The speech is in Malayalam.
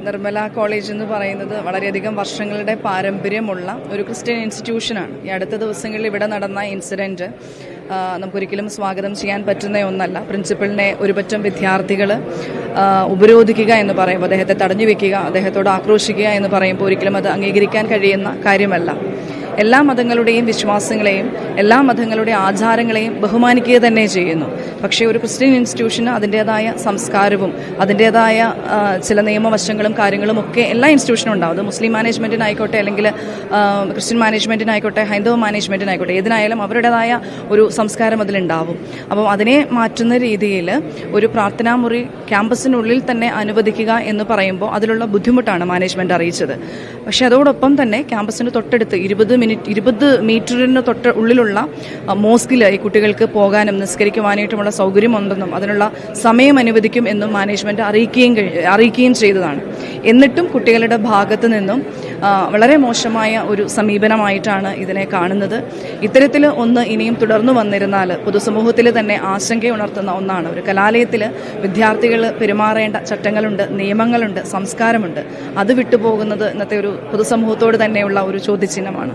നിർമ്മല കോളേജ് എന്ന് പറയുന്നത് വളരെയധികം വർഷങ്ങളുടെ പാരമ്പര്യമുള്ള ഒരു ക്രിസ്ത്യൻ ഇൻസ്റ്റിറ്റ്യൂഷനാണ്. ഈ അടുത്ത ദിവസങ്ങളിൽ ഇവിടെ നടന്ന ഇൻസിഡൻറ്റ് നമുക്കൊരിക്കലും സ്വാഗതം ചെയ്യാൻ പറ്റുന്ന ഒന്നല്ല. പ്രിൻസിപ്പലിനെ ഒരുപറ്റം വിദ്യാർത്ഥികൾ ഉപരോധിക്കുക എന്ന് പറയുമ്പോൾ, അദ്ദേഹത്തെ തടഞ്ഞു വെക്കുക, അദ്ദേഹത്തോട് ആക്രോശിക്കുക എന്ന് പറയുമ്പോൾ ഒരിക്കലും അത് അംഗീകരിക്കാൻ കഴിയുന്ന കാര്യമല്ല. എല്ലാ മതങ്ങളുടെയും വിശ്വാസങ്ങളെയും എല്ലാ മതങ്ങളുടെ ആചാരങ്ങളെയും ബഹുമാനിക്കുക തന്നെ ചെയ്യുന്നു. പക്ഷേ ഒരു ക്രിസ്ത്യൻ ഇൻസ്റ്റിറ്റ്യൂഷന് അതിൻ്റേതായ സംസ്കാരവും അതിൻ്റേതായ ചില നിയമവശങ്ങളും കാര്യങ്ങളും ഒക്കെ എല്ലാ ഇൻസ്റ്റിറ്റ്യൂഷനും ഉണ്ടാവും. അത് മുസ്ലിം മാനേജ്മെൻറ്റിനായിക്കോട്ടെ, അല്ലെങ്കിൽ ക്രിസ്ത്യൻ മാനേജ്മെൻറ്റിനായിക്കോട്ടെ, ഹൈന്ദവ മാനേജ്മെൻറ്റിനായിക്കോട്ടെ, ഏതിനായാലും അവരുടേതായ ഒരു സംസ്കാരം അതിലുണ്ടാവും. അപ്പം അതിനെ മാറ്റുന്ന രീതിയിൽ ഒരു പ്രാർത്ഥനാമുറി ക്യാമ്പസിനുള്ളിൽ തന്നെ അനുവദിക്കുക എന്ന് പറയുമ്പോൾ അതിലുള്ള ബുദ്ധിമുട്ടാണ് മാനേജ്മെൻറ്റ് അറിയിച്ചത്. പക്ഷേ അതോടൊപ്പം തന്നെ ക്യാമ്പസിന് തൊട്ടടുത്ത് 20 മീറ്ററിന് ഉള്ളിലുള്ള മോസ്കിൽ ഈ കുട്ടികൾക്ക് പോകാനും നിസ്കരിക്കുവാനായിട്ടുമുള്ള സൗകര്യമുണ്ടെന്നും അതിനുള്ള സമയം അനുവദിക്കും എന്നും മാനേജ്മെൻറ്റ് അറിയിക്കുകയും ചെയ്തതാണ്. എന്നിട്ടും കുട്ടികളുടെ ഭാഗത്തു നിന്നും വളരെ മോശമായ ഒരു സമീപനമായിട്ടാണ് ഇതിനെ കാണുന്നത്. ഇത്തരത്തിൽ ഒന്ന് ഇനിയും തുടർന്നു വന്നിരുന്നാൽ പൊതുസമൂഹത്തിൽ തന്നെ ആശങ്കയുണർത്തുന്ന ഒന്നാണ്. ഒരു കലാലയത്തിൽ വിദ്യാർത്ഥികൾ പെരുമാറേണ്ട ചട്ടങ്ങളുണ്ട്, നിയമങ്ങളുണ്ട്, സംസ്കാരമുണ്ട്. അത് വിട്ടുപോകുന്നത് ഇന്നത്തെ ഒരു പൊതുസമൂഹത്തോട് തന്നെയുള്ള ഒരു ചോദ്യചിഹ്നമാണ്.